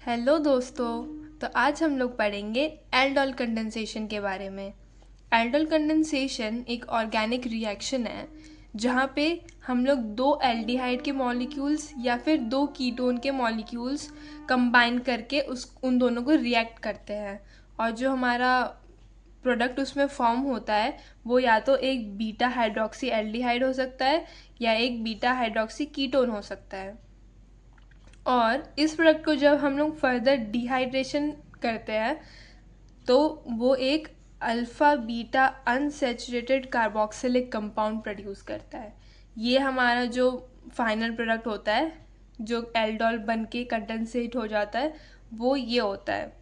Hello दोस्तों। तो आज हम लोग पढ़ेंगे एल्डोल कंडेंसेशन के बारे में। एल्डोल कंडेंसेशन एक ऑर्गेनिक रिएक्शन है जहाँ पे हम लोग दो एल्डिहाइड के मॉलिक्यूल्स या फिर दो कीटोन के मॉलिक्यूल्स कंबाइन करके उन दोनों को रिएक्ट करते हैं, और जो हमारा प्रोडक्ट उसमें फॉर्म होता है वो या तो एक बीटा हाइड्रोक्सी एल्डिहाइड हो सकता है या एक बीटा हाइड्रोक्सी कीटोन हो सकता है। और इस प्रोडक्ट को जब हम लोग फर्दर डिहाइड्रेशन करते हैं तो वो एक alpha beta unsaturated carboxylic compound produce करता है। ये हमारा जो फाइनल प्रोडक्ट होता है जो एल्डोल बन के कंडेंसेट हो जाता है वो ये होता है।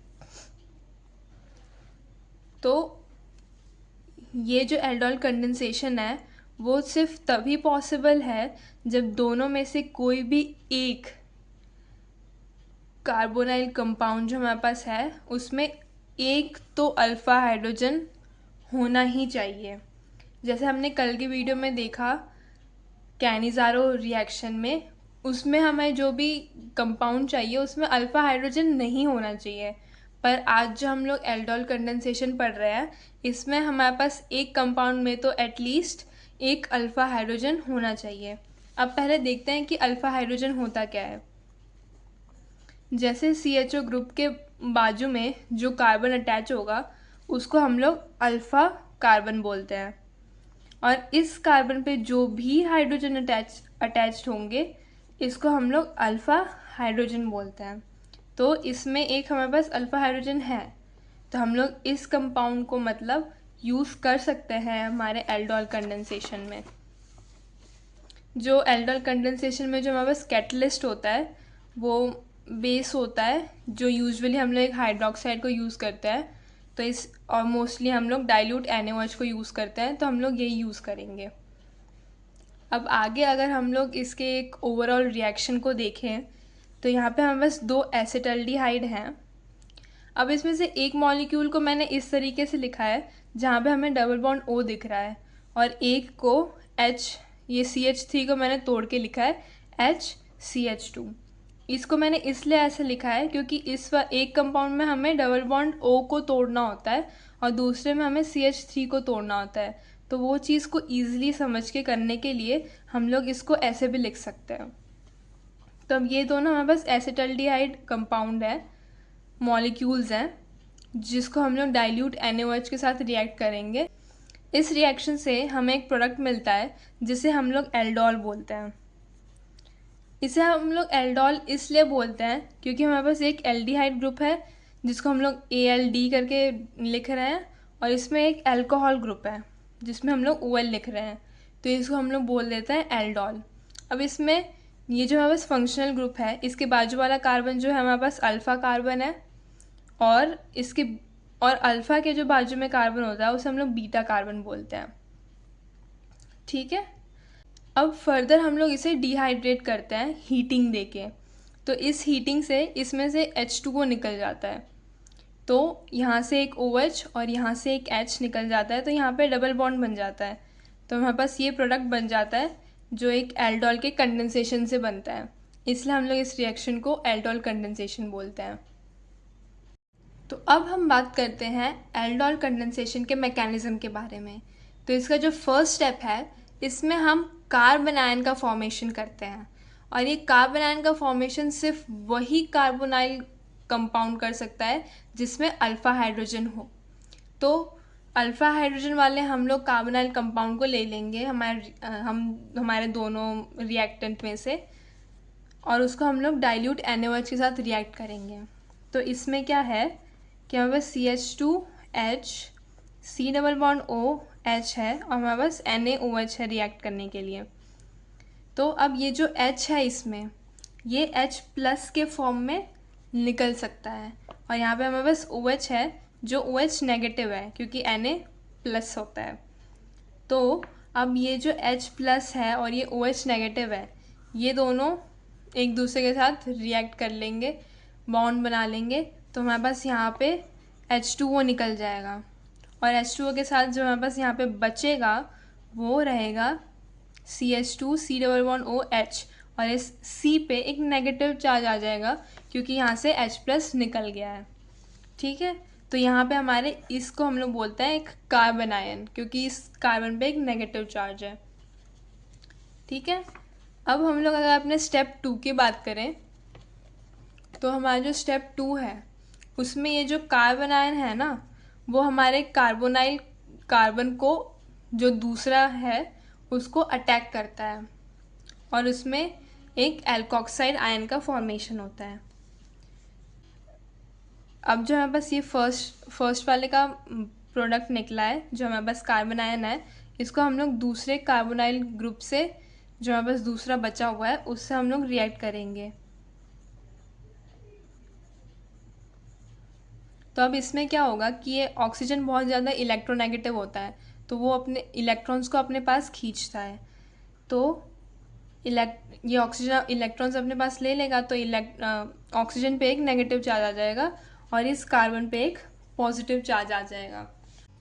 तो ये जो एल्डोल कंडेंसेशन है वो सिर्फ तभी पॉसिबल है जब दोनों में से कोई भी एक कार्बोनाइल कंपाउंड जो हमारे पास है उसमें एक तो अल्फ़ा हाइड्रोजन होना ही चाहिए। जैसे हमने कल की वीडियो में देखा कैनिज़ारो रिएक्शन में, उसमें हमें जो भी कंपाउंड चाहिए उसमें अल्फ़ा हाइड्रोजन नहीं होना चाहिए, पर आज जो हम लोग एल्डोल कंडेंसेशन पढ़ रहे हैं इसमें हमारे पास एक कंपाउंड में तो एटलीस्ट एक अल्फ़ा हाइड्रोजन होना चाहिए। अब पहले देखते हैं कि अल्फ़ा हाइड्रोजन होता क्या है। जैसे CHO ग्रुप के बाजू में जो कार्बन अटैच होगा उसको हम लोग अल्फ़ा कार्बन बोलते हैं, और इस कार्बन पे जो भी हाइड्रोजन अटैच्ड होंगे इसको हम लोग अल्फ़ा हाइड्रोजन बोलते हैं। तो इसमें एक हमारे पास अल्फ़ा हाइड्रोजन है, तो हम लोग इस कंपाउंड को मतलब यूज़ कर सकते हैं हमारे एल्डोल कंडेंसेशन में। जो एल्डोल कंडेंसेशन में जो हमारे पास कैटलिस्ट होता है वो बेस होता है जो यूजुअली हम लोग एक हाइड्रोक्साइड को यूज़ करते हैं, तो इस और मोस्टली हम लोग डाइल्यूट NaOH को यूज़ करते हैं, तो हम लोग यही यूज़ करेंगे। अब आगे अगर हम लोग इसके एक ओवरऑल रिएक्शन को देखें तो यहाँ पे हमारे पास दो एसिटल्डिहाइड हैं। अब इसमें से एक मॉलिक्यूल को मैंने इस तरीके से लिखा है जहाँ पे हमें डबल बॉन्ड O दिख रहा है, और एक को H, ये CH3 को मैंने तोड़ के लिखा है HCH2। इसको मैंने इसलिए ऐसे लिखा है क्योंकि एक कंपाउंड में हमें डबल बॉन्ड O को तोड़ना होता है और दूसरे में हमें CH3 को तोड़ना होता है, तो वो चीज़ को ईजिली समझ के करने के लिए हम लोग इसको ऐसे भी लिख सकते हैं। तो अब ये दोनों हमारे पास एसिटल्डिहाइड कंपाउंड है, मॉलिक्यूल्स हैं, जिसको हम लोग डाइल्यूट NaOH के साथ रिएक्ट करेंगे। इस रिएक्शन से हमें एक प्रोडक्ट मिलता है जिसे हम लोग एल्डोल बोलते हैं। इसे हम लोग एल्डोल इसलिए बोलते हैं क्योंकि हमारे पास एक एल्डिहाइड ग्रुप है जिसको हम लोग ALD करके लिख रहे हैं, और इसमें एक अल्कोहल ग्रुप है जिसमें हम लोग OL लिख रहे हैं, तो इसको हम लोग बोल देते हैं एल्डोल। अब इसमें ये जो हमारे पास फंक्शनल ग्रुप है इसके बाजू वाला कार्बन जो है हमारे पास अल्फ़ा कार्बन है, और अल्फ़ा के जो बाजू में कार्बन होता है उसे हम लोग बीटा कार्बन बोलते हैं। ठीक है। अब फर्दर हम लोग इसे डिहाइड्रेट करते हैं हीटिंग देके, तो इस हीटिंग से इसमें से H2O निकल जाता है, तो यहाँ से एक OH और यहाँ से एक H निकल जाता है, तो यहाँ पे डबल बॉन्ड बन जाता है, तो हमारे पास ये प्रोडक्ट बन जाता है जो एक एल्डोल के कंडेंसेशन से बनता है, इसलिए हम लोग इस रिएक्शन को एल्डोल कंडेंसेशन बोलते हैं। तो अब हम बात करते हैं एल्डोल कंडेंसेशन के मैकेनिज़्म के बारे में। तो इसका जो फर्स्ट स्टेप है इसमें हम कार्बन आयन का फॉर्मेशन करते हैं, और ये कार्बन आयन का फॉर्मेशन सिर्फ वही कार्बोनाइल कंपाउंड कर सकता है जिसमें अल्फ़ा हाइड्रोजन हो। तो अल्फ़ा हाइड्रोजन वाले हम लोग कार्बोनाइल कंपाउंड को ले लेंगे हमारे दोनों रिएक्टेंट में से, और उसको हम लोग डाइल्यूट NaOH के साथ रिएक्ट करेंगे। तो इसमें क्या है कि हमारे पास CH2H, C double bond OH है, और हमारे पास NaOH है रिएक्ट करने के लिए। तो अब ये जो H है इसमें ये H प्लस के फॉर्म में निकल सकता है, और यहाँ पे हमारे पास OH है जो OH नेगेटिव है क्योंकि Na प्लस होता है। तो अब ये जो H प्लस है और ये OH नेगेटिव है, ये दोनों एक दूसरे के साथ रिएक्ट कर लेंगे, बॉन्ड बना लेंगे, तो हमारे पास यहाँ पे H2O निकल जाएगा, और H2O के साथ जो हमारे पास यहाँ पे बचेगा वो रहेगा CH2 C double bond OH, और इस C पे एक नेगेटिव चार्ज आ जाएगा क्योंकि यहाँ से H+ निकल गया है। ठीक है, तो यहाँ पे हमारे इसको हम लोग बोलते हैं एक कार्बन आयन, क्योंकि इस कार्बन पे एक नेगेटिव चार्ज है। ठीक है, अब हम लोग अगर अपने स्टेप 2 की बात करें तो हमारा जो स्टेप 2 है उसमें ये जो कार्बन आयन है ना, वो हमारे कार्बोनाइल कार्बन को जो दूसरा है उसको अटैक करता है और उसमें एक एल्कोक्साइड आयन का फॉर्मेशन होता है। अब जो हमारे पास ये फर्स्ट वाले का प्रोडक्ट निकला है, जो हमारे पास कार्बन आयन है, इसको हम लोग दूसरे कार्बोनाइल ग्रुप से जो हमारे पास दूसरा बचा हुआ है उससे हम लोग रिएक्ट करेंगे। तो अब इसमें क्या होगा कि ये ऑक्सीजन बहुत ज़्यादा इलेक्ट्रोनेगेटिव होता है, तो वो अपने इलेक्ट्रॉन्स को अपने पास खींचता है। तो ये ऑक्सीजन इलेक्ट्रॉन्स अपने पास ले लेगा तो ऑक्सीजन पे एक नेगेटिव चार्ज आ जाएगा और इस कार्बन पे एक पॉजिटिव चार्ज आ जाएगा।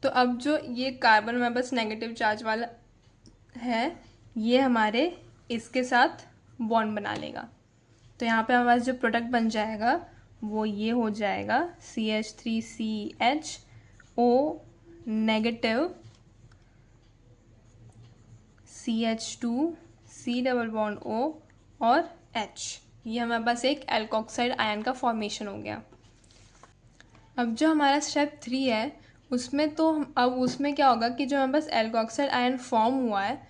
तो अब जो ये कार्बन में बस नेगेटिव चार्ज वाला है, ये हमारे इसके साथ बॉन्ड बना लेगा। तो यहाँ पे हमारे पास जो प्रोडक्ट बन जाएगा वो ये हो जाएगा CH3CHO negative CH2C double bond O और H। ये हमारे पास एक एल्कोक्साइड आयन का फॉर्मेशन हो गया। अब जो हमारा स्टेप 3 है उसमें तो अब उसमें क्या होगा कि जो हमारे पास एल्कोक्साइड आयन फॉर्म हुआ है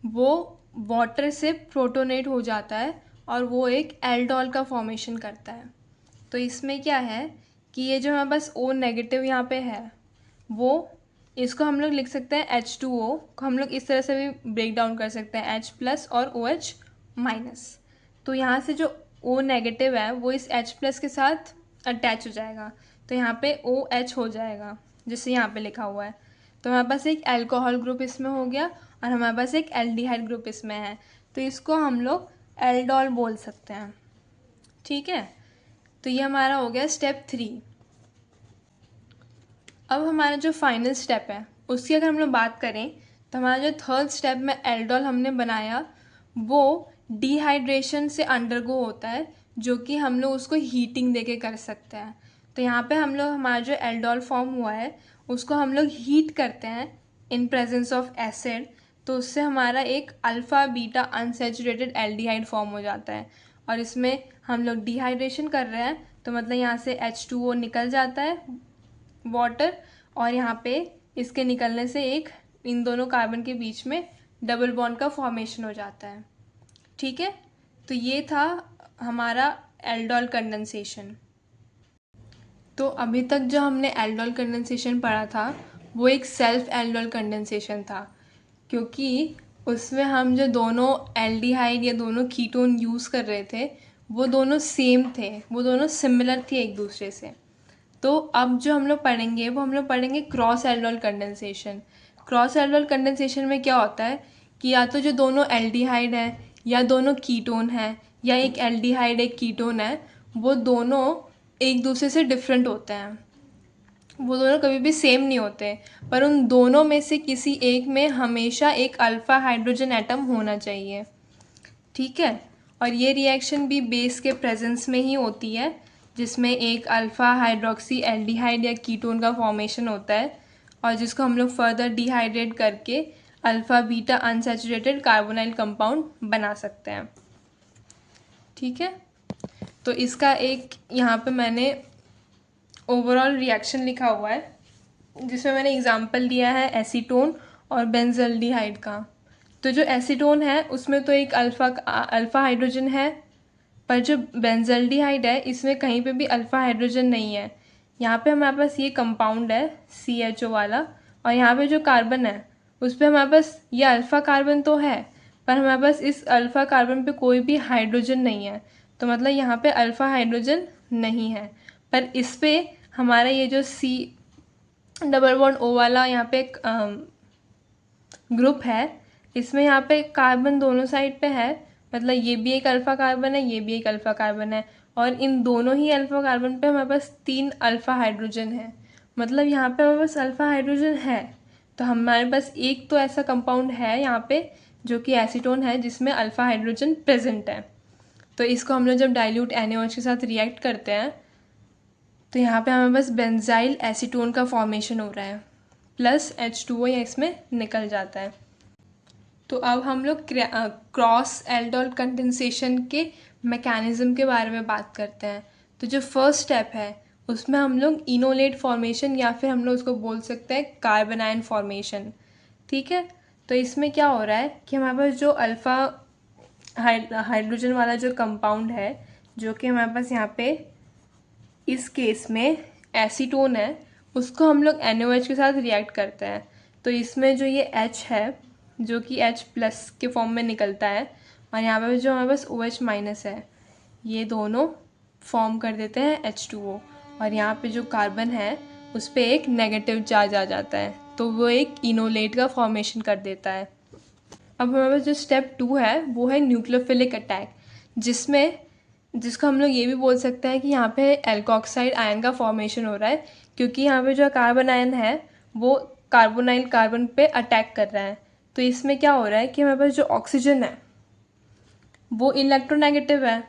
वो वाटर से प्रोटोनेट हो जाता है और वो एक एल्डोल का फॉर्मेशन करता है। तो इसमें क्या है कि ये जो हमारे पास O नेगेटिव यहाँ पे है, वो इसको हम लोग लिख सकते हैं H2O को हम लोग इस तरह से भी ब्रेक डाउन कर सकते हैं H+ और OH-। तो यहाँ से जो O नेगेटिव है वो इस H+ के साथ अटैच हो जाएगा, तो यहाँ पे OH हो जाएगा जैसे यहाँ पे लिखा हुआ है। तो हमारे पास एक अल्कोहल ग्रुप इसमें हो गया और हमारे पास एक एल्डिहाइड ग्रुप इसमें है, तो इसको हम लोग एल्डोल बोल सकते हैं। ठीक है, तो ये हमारा हो गया स्टेप 3। अब हमारा जो फाइनल स्टेप है उसकी अगर हम लोग बात करें तो हमारा जो थर्ड स्टेप में एल्डोल हमने बनाया वो डिहाइड्रेशन से अंडरगो होता है, जो कि हम लोग उसको हीटिंग देके कर सकते हैं। तो यहाँ पे हम लोग हमारा जो एल्डोल फॉर्म हुआ है उसको हम लोग हीट करते हैं इन प्रेजेंस ऑफ एसिड, तो उससे हमारा एक alpha beta unsaturated aldehyde form हो जाता है। और इसमें हम लोग डिहाइड्रेशन कर रहे हैं तो मतलब यहाँ से H2O निकल जाता है वाटर, और यहाँ पे इसके निकलने से एक इन दोनों कार्बन के बीच में डबल बॉन्ड का फॉर्मेशन हो जाता है। ठीक है, तो ये था हमारा एल्डोल कंडेंसेशन। तो अभी तक जो हमने एल्डोल कंडेंसेशन पढ़ा था वो एक सेल्फ एल्डोल कंडेंसेशन था, क्योंकि उसमें हम जो दोनों एल्डिहाइड या दोनों कीटोन यूज़ कर रहे थे वो दोनों सेम थे, वो दोनों सिमिलर थे एक दूसरे से। तो अब जो हम लोग पढ़ेंगे वो हम लोग पढ़ेंगे cross aldol condensation. Cross aldol condensation में क्या होता है कि या तो जो दोनों एल्डिहाइड है या दोनों कीटोन है या एक एल्डिहाइड एक कीटोन है, वो दोनों एक दूसरे से डिफरेंट होते हैं, वो दोनों कभी भी सेम नहीं होते, पर उन दोनों में से किसी एक में हमेशा एक अल्फ़ा हाइड्रोजन एटम होना चाहिए। ठीक है, और ये रिएक्शन भी बेस के प्रेजेंस में ही होती है, जिसमें एक अल्फ़ा हाइड्रोक्सी एल्डिहाइड या कीटोन का फॉर्मेशन होता है और जिसको हम लोग फर्दर डिहाइड्रेट करके alpha beta unsaturated carbonyl compound बना सकते हैं। ठीक है, तो इसका एक यहाँ पे मैंने ओवरऑल रिएक्शन लिखा हुआ है जिसमें मैंने एग्जांपल दिया है एसीटोन और बेंजल्डिहाइड का। तो जो एसीटोन है उसमें तो एक अल्फ़ा हाइड्रोजन है, पर जो बेंजल्डिहाइड है इसमें कहीं पे भी अल्फ़ा हाइड्रोजन नहीं है। यहाँ पे हमारे पास ये कंपाउंड है CHO वाला, और यहाँ पे जो कार्बन है उस पर हमारे पास ये अल्फ़ा कार्बन तो है, पर हमारे पास इस अल्फ़ा कार्बन पे कोई भी हाइड्रोजन नहीं है, तो मतलब यहाँ पे अल्फ़ा हाइड्रोजन नहीं है। पर इस पे हमारा ये जो C डबल बॉन्ड O वाला यहाँ पे एक ग्रुप है, इसमें यहाँ पे कार्बन दोनों साइड पे है, मतलब ये भी एक अल्फ़ा कार्बन है, ये भी एक अल्फ़ा कार्बन है, और इन दोनों ही अल्फ़ा कार्बन पे हमारे पास 3 अल्फ़ा हाइड्रोजन है। मतलब यहाँ पे हमारे पास अल्फ़ा हाइड्रोजन है, तो हमारे पास एक तो ऐसा कंपाउंड है यहाँ पे जो कि एसीटोन है जिसमें अल्फ़ा हाइड्रोजन प्रेजेंट है। तो इसको हम लोग जब डाइल्यूट NaOH के साथ रिएक्ट करते हैं तो यहाँ पे हमें बस बेंजाइल एसीटोन का फॉर्मेशन हो रहा है, प्लस H2O या इसमें निकल जाता है। तो अब हम लोग क्रॉस एल्डोल कंडेंसेशन के मैकेनिज़्म के बारे में बात करते हैं। तो जो फर्स्ट स्टेप है उसमें हम लोग इनोलेट फॉर्मेशन या फिर हम लोग उसको बोल सकते हैं कार्बन आयन फॉर्मेशन, ठीक है। तो इसमें क्या हो रहा है कि हमारे पास जो अल्फ़ा हाइड्रोजन वाला जो कंपाउंड है, जो कि हमारे पास यहाँ पे इस केस में एसीटोन है, उसको हम लोग NaOH के साथ रिएक्ट करते हैं। तो इसमें जो ये H है जो कि H प्लस के फॉर्म में निकलता है, और यहाँ पे जो हमारे पास OH माइनस है, ये दोनों फॉर्म कर देते हैं H2O, और यहाँ पे जो कार्बन है उस पर एक नेगेटिव चार्ज आ जाता है, तो वो एक इनोलेट का फॉर्मेशन कर देता है। अब हमारे पास जो स्टेप 2 है वो है न्यूक्लियोफिलिक अटैक, जिसको हम लोग ये भी बोल सकते हैं कि यहाँ पे एल्कोक्साइड आयन का फॉर्मेशन हो रहा है, क्योंकि यहाँ पे जो कार्बन आयन है वो कार्बोनाइल कार्बन पे अटैक कर रहा है। तो इसमें क्या हो रहा है कि हमारे पास जो ऑक्सीजन है वो इलेक्ट्रोनेगेटिव है,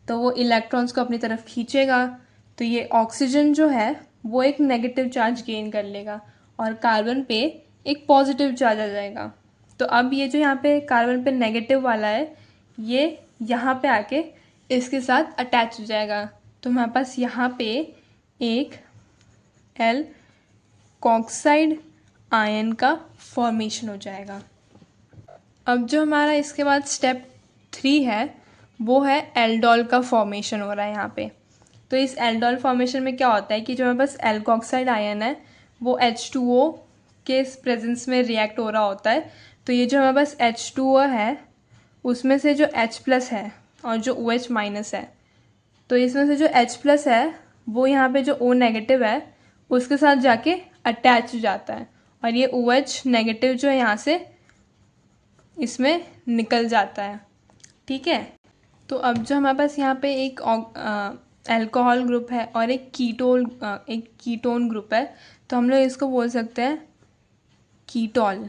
तो वो इलेक्ट्रॉन्स को अपनी तरफ खींचेगा, तो ये ऑक्सीजन जो है वो एक नेगेटिव चार्ज गेन कर लेगा और कार्बन पे एक पॉजिटिव चार्ज आ जाएगा। तो अब ये जो यहाँ पे कार्बन पे नेगेटिव वाला है, ये यहाँ पे आके इसके साथ अटैच हो जाएगा, तो हमारे पास यहाँ पे एक एल्कोक्साइड आयन का फॉर्मेशन हो जाएगा। अब जो हमारा इसके बाद स्टेप 3 है वो है एल्डोल का फॉर्मेशन हो रहा है यहाँ पे। तो इस एल्डोल फॉर्मेशन में क्या होता है कि जो हमारे पास एल्कोक्साइड आयन है वो H2O के प्रेजेंस में रिएक्ट हो रहा होता है। तो ये जो हमारे पास H2O है उसमें से जो H प्लस है और जो OH माइनस है, तो इसमें से जो H प्लस है वो यहाँ पे जो O नेगेटिव है उसके साथ जाके अटैच हो जाता है, और ये OH नेगेटिव जो है यहाँ से इसमें निकल जाता है, ठीक है। तो अब जो हमारे पास यहाँ पे एक अल्कोहल ग्रुप है और एक कीटोन ग्रुप है, तो हम लोग इसको बोल सकते हैं कीटोल।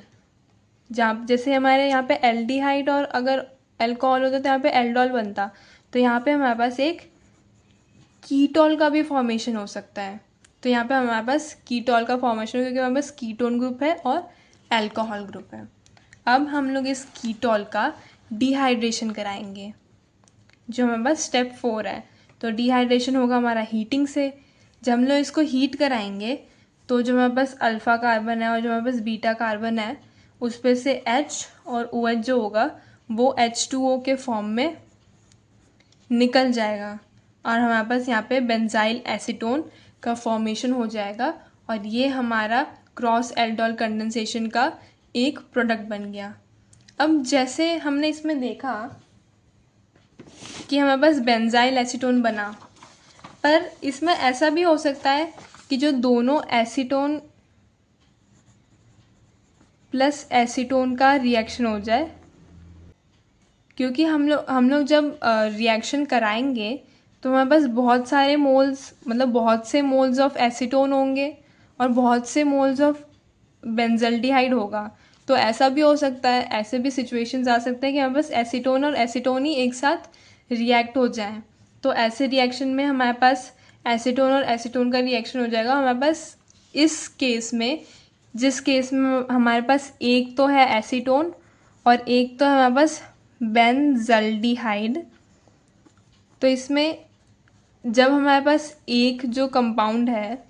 जहाँ जैसे हमारे यहाँ पे एल्डिहाइड और अगर अल्कोहल होता तो यहाँ पे एल्डोल बनता, तो यहाँ पे हमारे पास एक कीटोल का भी फॉर्मेशन हो सकता है। तो यहाँ पे हमारे पास कीटोल का फॉर्मेशन हो, क्योंकि हमारे पास कीटोन ग्रुप है और अल्कोहल ग्रुप है। अब हम लोग इस कीटोल का डिहाइड्रेशन कराएंगे, जो हमारे पास स्टेप 4 है। तो डिहाइड्रेशन होगा हमारा हीटिंग से। जब हम लोग इसको हीट कराएंगे तो जो हमारे पास अल्फ़ा कार्बन है और जो हमारे पास बीटा कार्बन है उस पर से H और OH जो होगा वो H2O के फॉर्म में निकल जाएगा, और हमारे पास यहाँ पे बेंजाइल एसीटोन का फॉर्मेशन हो जाएगा, और ये हमारा क्रॉस एल्डोल कंडेंसेशन का एक प्रोडक्ट बन गया। अब जैसे हमने इसमें देखा कि हमारे पास बेंजाइल एसीटोन बना, पर इसमें ऐसा भी हो सकता है कि जो दोनों एसीटोन प्लस एसीटोन का रिएक्शन हो जाए, क्योंकि हम लोग जब रिएक्शन कराएंगे तो हमारे पास बहुत सारे मोल्स, मतलब बहुत से मोल्स ऑफ एसीटोन होंगे और बहुत से मोल्स ऑफ बेंजल्डिहाइड होगा। तो ऐसा भी हो सकता है, ऐसे भी सिचुएशंस आ सकते हैं कि हमारे पास एसीटोन और एसीटोन ही एक साथ रिएक्ट हो जाएं। तो ऐसे रिएक्शन में हमारे पास एसीटोन और एसीटोन का रिएक्शन हो जाएगा। हमारे पास इस केस में, जिस केस में हमारे पास एक तो है एसीटोन और एक तो है हमारे पास बेंजल्डिहाइड, तो इसमें जब हमारे पास एक जो कंपाउंड है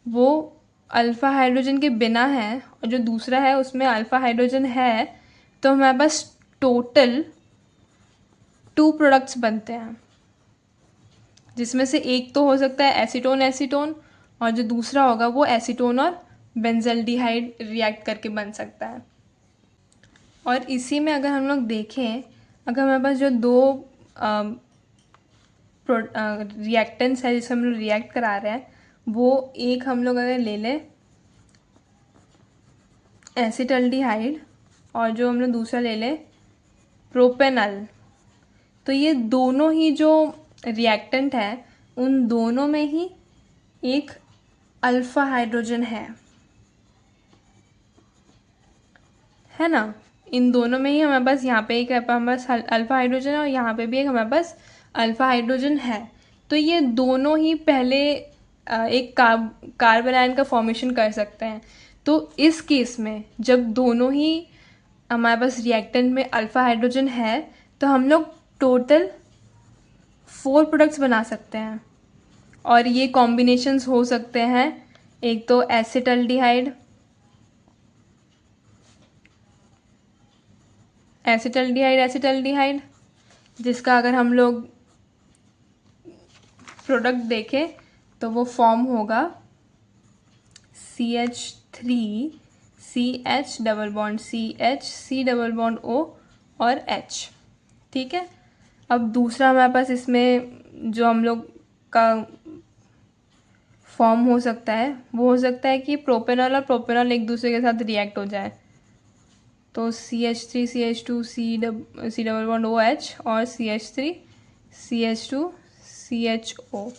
वो अल्फ़ा हाइड्रोजन के बिना है और जो दूसरा है उसमें अल्फ़ा हाइड्रोजन है, तो हमारे पास टोटल 2 प्रोडक्ट्स बनते हैं, जिसमें से एक तो हो सकता है एसीटोन एसीटोन और जो दूसरा होगा वो एसीटोन और बेंजल्डिहाइड रिएक्ट करके बन सकता है। और इसी में अगर हम लोग देखें, अगर हमारे पास जो 2 रिएक्टेंट्स है जिससे हम लोग रिएक्ट करा रहे हैं, वो एक हम लोग अगर ले लें एसिटल्डिहाइड और जो हम लोग दूसरा ले लें प्रोपेनल, तो ये दोनों ही जो रिएक्टेंट है उन दोनों में ही एक अल्फ़ा हाइड्रोजन है ना। इन दोनों में ही हमारे पास यहाँ पे एक हमारे पास अल्फ़ा हाइड्रोजन है और यहाँ पे भी एक हमारे पास अल्फ़ा हाइड्रोजन है। तो ये दोनों ही पहले एक कार्बन आयन का फॉर्मेशन कर सकते हैं। तो इस केस में जब दोनों ही हमारे पास रिएक्टेंट में अल्फ़ा हाइड्रोजन है तो हम लोग टोटल 4 प्रोडक्ट्स बना सकते हैं और ये कॉम्बिनेशंस हो सकते हैं। एक तो एसिटल्डिहाइड, एसिटल्डिहाइड जिसका अगर हम लोग प्रोडक्ट देखें तो वो फॉर्म होगा CH3 CH double bond CH C double bond O और H। ठीक है। अब दूसरा हमारे पास इसमें जो हम लोग का फॉर्म हो सकता है वो हो सकता है कि प्रोपेनॉल और प्रोपेनॉल एक दूसरे के साथ रिएक्ट हो जाए। तो CH3 CH2 C double bond OH और CH3 CH2 CHO।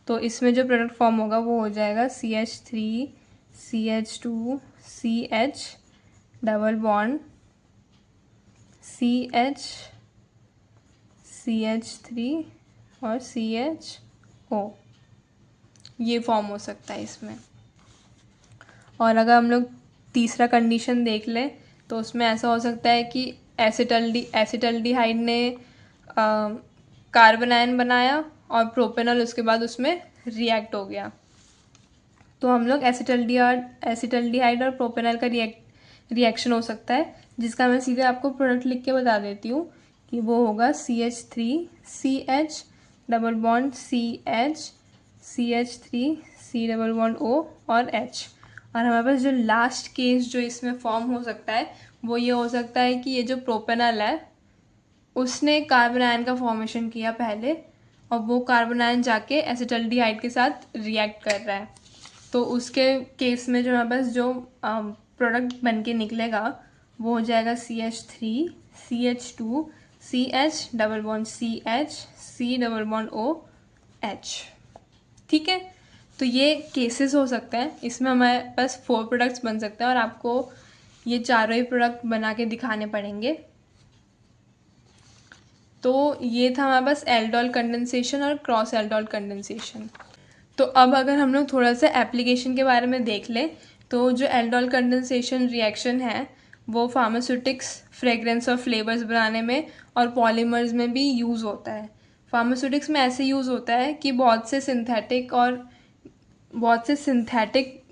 तो इसमें जो प्रोडक्ट फॉर्म होगा वो हो जाएगा CH3 CH2 CH double bond CH CH3 और CHO, ये फॉर्म हो सकता है इसमें। और अगर हम लोग तीसरा कंडीशन देख लें तो उसमें ऐसा हो सकता है कि एसिटल्डिहाइड ने कार्बन आयन बनाया और प्रोपेनॉल उसके बाद उसमें रिएक्ट हो गया। तो हम लोग एसिटल्डिहाइड और प्रोपेनॉल का रिएक्शन हो सकता है, जिसका मैं सीधे आपको प्रोडक्ट लिख के बता देती हूँ कि वो होगा CH3 CH double bond CH CH3 C double bond O और H। और हमारे पास जो लास्ट केस जो इसमें फॉर्म हो सकता है वो ये हो सकता है कि ये जो प्रोपेनॉल है उसने कार्बन आयन का फॉर्मेशन किया पहले और वो कार्बन आयन जाके एसिटल्डिहाइड के साथ रिएक्ट कर रहा है। तो उसके केस में जो हमारे पास जो प्रोडक्ट बन के निकलेगा वो हो जाएगा CH3 CH2 CH double bond CH C double bond O H। ठीक है। तो ये केसेस हो सकते हैं, इसमें हमारे पास 4 प्रोडक्ट्स बन सकते हैं और आपको ये चारों ही प्रोडक्ट बना के दिखाने पड़ेंगे। तो ये था हमारे पास एल्डोल कंडेंसेशन और क्रॉस एल्डोल कंडेंसेशन। तो अब अगर हम लोग थोड़ा सा एप्लीकेशन के बारे में देख लें तो जो एल्डोल कंडेंसेशन रिएक्शन है वो फार्मास्यूटिक्स, फ्रेगरेंस और फ्लेवर्स बनाने में और पॉलीमर्स में भी यूज़ होता है। फार्मास्यूटिक्स में ऐसे यूज़ होता है कि बहुत से सिंथेटिक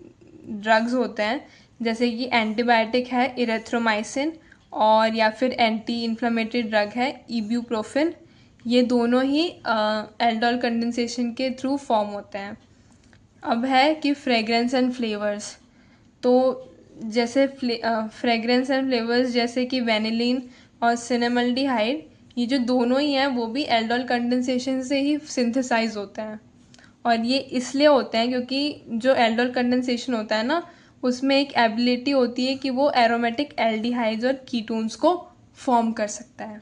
ड्रग्स होते हैं, जैसे कि एंटीबायोटिक है इरेथ्रोमाइसिन और या फिर एंटी इन्फ्लेमेटरी ड्रग है इब्यूप्रोफेन। ये दोनों ही एल्डोल कंडेंसेशन के थ्रू फॉर्म होते हैं। अब है कि फ्रेगरेंस एंड फ्लेवर्स। तो जैसे फ्रेगरेंस एंड फ्लेवर्स जैसे कि वेनिलीन और सिनेमल्डिहाइड, ये जो दोनों ही हैं वो भी एल्डोल कंडेंसेशन से ही सिंथेसाइज होते हैं। और ये इसलिए होते हैं क्योंकि जो एल्डोल कंडेंसेशन होता है ना उसमें एक एबिलिटी होती है कि वो एरोमेटिक एल्डिहाइड्स और कीटोन्स को फॉर्म कर सकता है।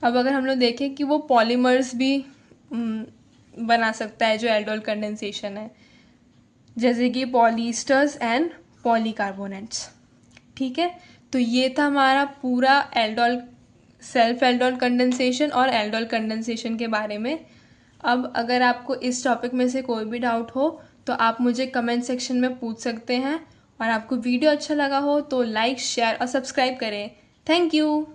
अब अगर हम लोग देखें कि वो पॉलीमर्स भी बना सकता है जो एल्डोल कंडेंसेशन है, जैसे कि पॉलीस्टर्स एंड पॉलीकार्बोनेट्स। ठीक है। तो ये था हमारा पूरा सेल्फ एल्डोल कंडेंसेशन और एल्डोल कंडेंसेशन के बारे में। अब अगर आपको इस टॉपिक में से कोई भी डाउट हो तो आप मुझे कमेंट सेक्शन में पूछ सकते हैं और आपको वीडियो अच्छा लगा हो तो लाइक, शेयर और सब्सक्राइब करें। Thank you.